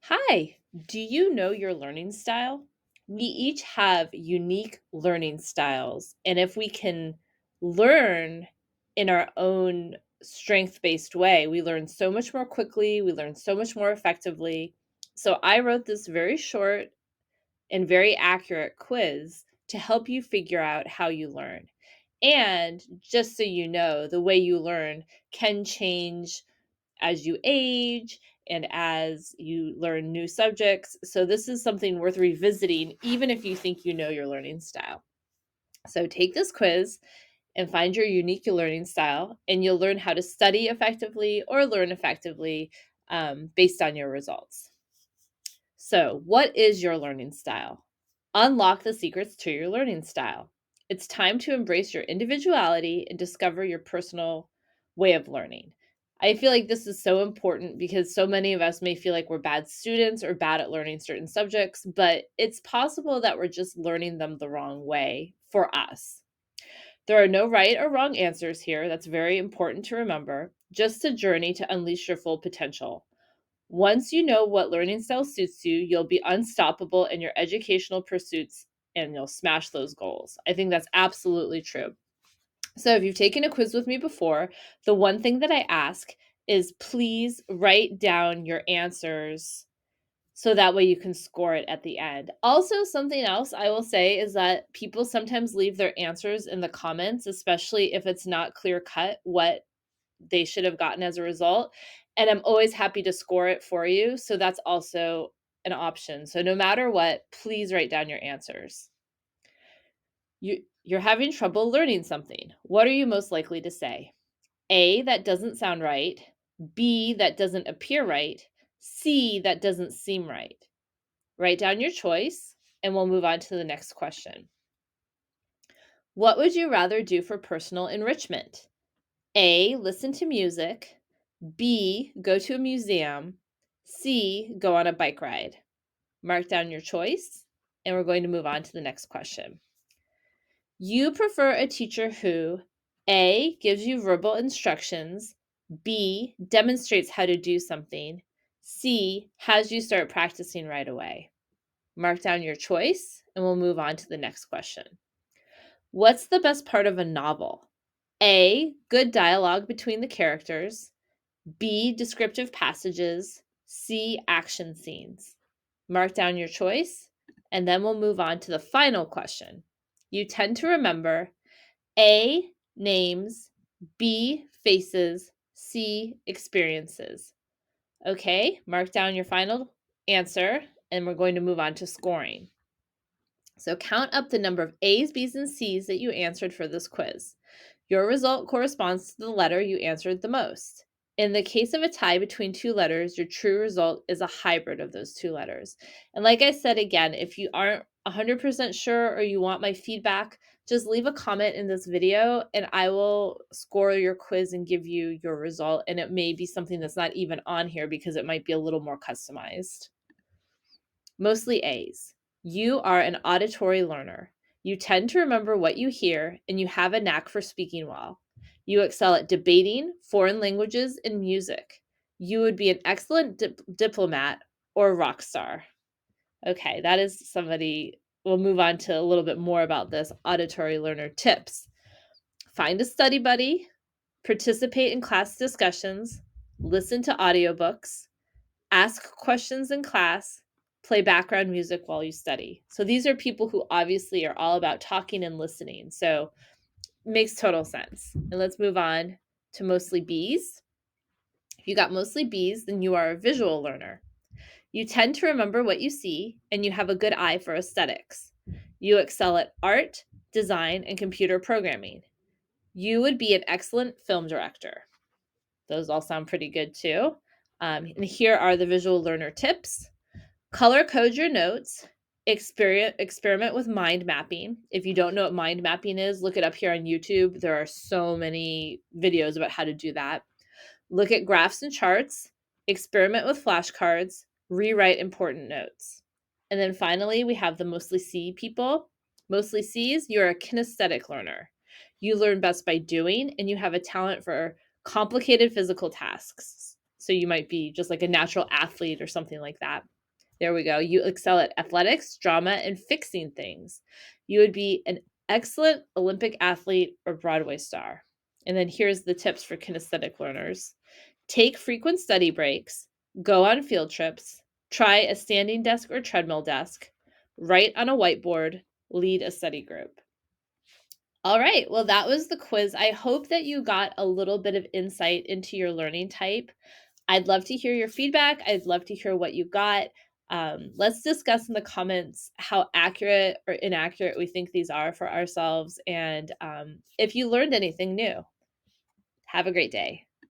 Hi, do you know your learning style? We each have unique learning styles, and if we can learn in our own strength based way, we learn so much more quickly, we learn so much more effectively. So, I wrote this very short and very accurate quiz to help you figure out how you learn. And just so you know, the way you learn can change as you age and as you learn new subjects. So, this is something worth revisiting, even if you think you know your learning style. So, take this quiz and find your unique learning style, and you'll learn how to study effectively or learn effectively based on your results. So, what is your learning style? Unlock the secrets to your learning style. It's time to embrace your individuality and discover your personal way of learning. I feel like this is so important because so many of us may feel like we're bad students or bad at learning certain subjects, but it's possible that we're just learning them the wrong way for us. There are no right or wrong answers here. That's very important to remember. Just a journey to unleash your full potential. Once you know what learning style suits you, you'll be unstoppable in your educational pursuits and you'll smash those goals. I think that's absolutely true. So, if you've taken a quiz with me before, the one thing that I ask is please write down your answers so that way you can score it at the end. Also, something else I will say is that people sometimes leave their answers in the comments, especially if it's not clear cut what they should have gotten as a result. And I'm always happy to score it for you. So that's also an option. So no matter what, please write down your answers. You're having trouble learning something. What are you most likely to say? A, that doesn't sound right. B, that doesn't appear right. C, that doesn't seem right. Write down your choice and we'll move on to the next question. What would you rather do for personal enrichment? A, listen to music. B, go to a museum. C, go on a bike ride. Mark down your choice, and we're going to move on to the next question. You prefer a teacher who A, gives you verbal instructions, B, demonstrates how to do something, C, has you start practicing right away. Mark down your choice, and we'll move on to the next question. What's the best part of a novel? A, good dialogue between the characters. B, descriptive passages. C, action scenes. Mark down your choice, and then we'll move on to the final question. You tend to remember A, names, B, faces, C, experiences. Okay, mark down your final answer, and we're going to move on to scoring. So count up the number of A's, B's, and C's that you answered for this quiz. Your result corresponds to the letter you answered the most. In the case of a tie between two letters, your true result is a hybrid of those two letters. And like I said again, if you aren't 100% sure or you want my feedback, just leave a comment in this video and I will score your quiz and give you your result. And it may be something that's not even on here because it might be a little more customized. Mostly A's. You are an auditory learner. You tend to remember what you hear, and you have a knack for speaking well. You excel at debating, foreign languages, and music. You would be an excellent diplomat or rock star. Okay, that is somebody. We'll move on to a little bit more about this auditory learner tips. Find a study buddy, participate in class discussions, listen to audiobooks, ask questions in class, play background music while you study. So these are people who obviously are all about talking and listening. So makes total sense. And let's move on to mostly B's. If you got mostly B's, then you are a visual learner. You tend to remember what you see and you have a good eye for aesthetics. You excel at art, design, and computer programming. You would be an excellent film director. Those all sound pretty good too. And here are the visual learner tips. Color code your notes. Experiment with mind mapping. If you don't know what mind mapping is, look it up here on YouTube. There are so many videos about how to do that. Look at graphs and charts. Experiment with flashcards. Rewrite important notes. And then finally, we have the mostly C people. Mostly C's, you're a kinesthetic learner. You learn best by doing, and you have a talent for complicated physical tasks. So you might be just like a natural athlete or something like that. There we go. You excel at athletics, drama, and fixing things. You would be an excellent Olympic athlete or Broadway star. And then here's the tips for kinesthetic learners. Take frequent study breaks, go on field trips, try a standing desk or treadmill desk, write on a whiteboard, lead a study group. All right, well, that was the quiz. I hope that you got a little bit of insight into your learning type. I'd love to hear your feedback. I'd love to hear what you got. Let's discuss in the comments how accurate or inaccurate we think these are for ourselves, and if you learned anything new. Have a great day.